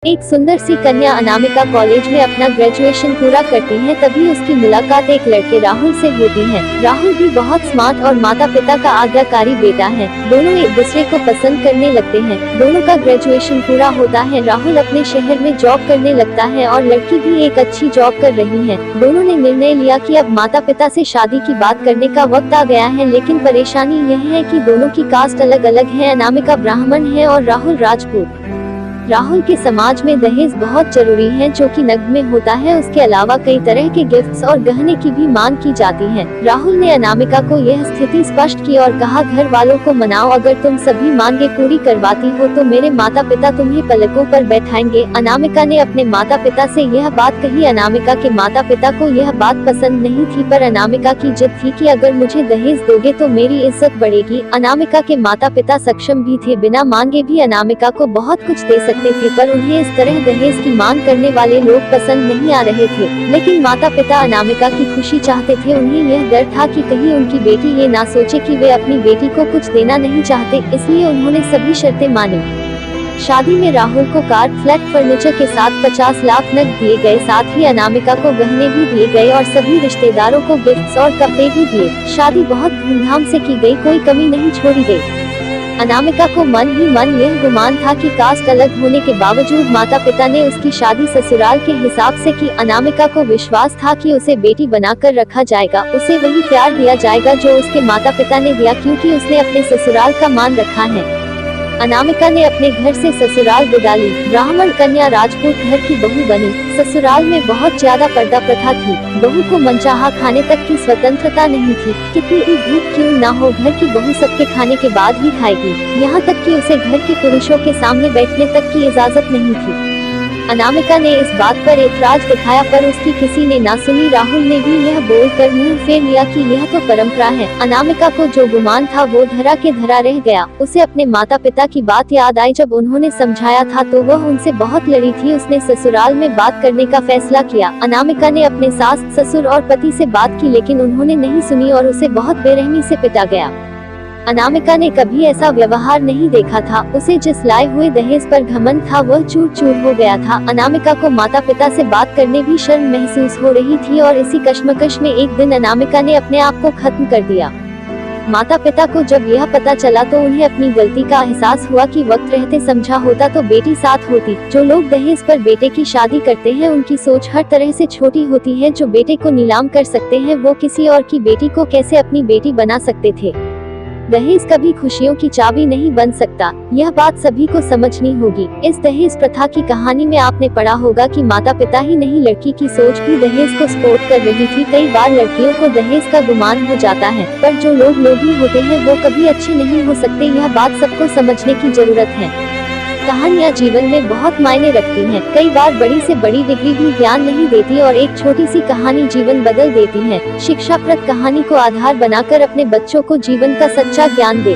एक सुंदर सी कन्या अनामिका कॉलेज में अपना ग्रेजुएशन पूरा करती है, तभी उसकी मुलाकात एक लड़के राहुल से होती है। राहुल भी बहुत स्मार्ट और माता पिता का आज्ञाकारी बेटा है। दोनों एक दूसरे को पसंद करने लगते हैं। दोनों का ग्रेजुएशन पूरा होता है। राहुल अपने शहर में जॉब करने लगता है और लड़की भी एक अच्छी जॉब कर रही है। दोनों ने निर्णय लिया कि अब माता पिता से शादी की बात करने का वक्त आ गया है, लेकिन परेशानी यह है कि दोनों की कास्ट अलग अलग है। अनामिका ब्राह्मण है और राहुल राजपूत। राहुल के समाज में दहेज बहुत जरूरी है, जो कि नकद में होता है। उसके अलावा कई तरह के गिफ्ट्स और गहने की भी मांग की जाती है। राहुल ने अनामिका को यह स्थिति स्पष्ट की और कहा, घर वालों को मनाओ, अगर तुम सभी मांगे पूरी करवाती हो तो मेरे माता पिता तुम्हें पलकों पर बैठाएंगे। अनामिका ने अपने माता पिता से यह बात कही। अनामिका के माता पिता को यह बात पसंद नहीं थी, पर अनामिका की जिद थी कि अगर मुझे दहेज दोगे तो मेरी इज्जत बढ़ेगी। अनामिका के माता पिता सक्षम भी थे, बिना मांगे भी अनामिका को बहुत कुछ दे सकते थे, पर उन्हें इस तरह दहेज की मांग करने वाले लोग पसंद नहीं आ रहे थे। लेकिन माता पिता अनामिका की खुशी चाहते थे। उन्हें यह डर था कि कहीं उनकी बेटी ये ना सोचे कि वे अपनी बेटी को कुछ देना नहीं चाहते, इसलिए उन्होंने सभी शर्तें मानी। शादी में राहुल को कार, फ्लैट, फर्नीचर के साथ 50 लाख नकद दिए गए। साथ ही अनामिका को गहने भी दिए गए और सभी रिश्तेदारों को गिफ्ट्स और कपड़े भी दिए। शादी बहुत धूमधाम से की गई, कोई कमी नहीं छोड़ी गई। अनामिका को मन ही मन यह गुमान था कि कास्ट अलग होने के बावजूद माता पिता ने उसकी शादी ससुराल के हिसाब से की। अनामिका को विश्वास था कि उसे बेटी बनाकर रखा जाएगा, उसे वही प्यार दिया जाएगा जो उसके माता पिता ने दिया, क्योंकि उसने अपने ससुराल का मान रखा है। अनामिका ने अपने घर से ससुराल विदा ली। ब्राह्मण कन्या राजपूत घर की बहू बनी। ससुराल में बहुत ज्यादा पर्दा प्रथा थी। बहू को मनचाहा खाने तक की स्वतंत्रता नहीं थी। कितनी भी भूख क्यों ना हो, घर की बहू सबके खाने के बाद ही खाएगी। यहाँ तक कि उसे घर के पुरुषों के सामने बैठने तक की इजाजत नहीं थी। अनामिका ने इस बात पर एतराज दिखाया, पर उसकी किसी ने ना सुनी। राहुल ने भी यह बोलकर मुंह फेर लिया कि यह तो परंपरा है। अनामिका को जो गुमान था वो धरा के धरा रह गया। उसे अपने माता पिता की बात याद आई। जब उन्होंने समझाया था तो वह उनसे बहुत लड़ी थी। उसने ससुराल में बात करने का फैसला किया। अनामिका ने अपने सास, ससुर और पति से बात की, लेकिन उन्होंने नहीं सुनी और उसे बहुत बेरहमी से पिटा गया। अनामिका ने कभी ऐसा व्यवहार नहीं देखा था। उसे जिस लाए हुए दहेज पर घमंड था वह चूर चूर हो गया था। अनामिका को माता पिता से बात करने भी शर्म महसूस हो रही थी और इसी कश्मकश में एक दिन अनामिका ने अपने आप को खत्म कर दिया। माता पिता को जब यह पता चला तो उन्हें अपनी गलती का एहसास हुआ कि वक्त रहते समझा होता तो बेटी साथ होती। जो लोग दहेज पर बेटे की शादी करते हैं उनकी सोच हर तरह से छोटी होती है। जो बेटे को नीलाम कर सकते हैं वो किसी और की बेटी को कैसे अपनी बेटी बना सकते थे। दहेज कभी खुशियों की चाबी नहीं बन सकता, यह बात सभी को समझनी होगी। इस दहेज प्रथा की कहानी में आपने पढ़ा होगा कि माता पिता ही नहीं, लड़की की सोच भी दहेज को सपोर्ट कर रही थी। कई बार लड़कियों को दहेज का गुमान हो जाता है, पर जो लोग लोभी होते हैं वो कभी अच्छे नहीं हो सकते। यह बात सबको समझने की जरूरत है। कहानियाँ जीवन में बहुत मायने रखती हैं। कई बार बड़ी से बड़ी डिग्री भी ज्ञान नहीं देती और एक छोटी सी कहानी जीवन बदल देती है। शिक्षाप्रद कहानी को आधार बनाकर अपने बच्चों को जीवन का सच्चा ज्ञान दे।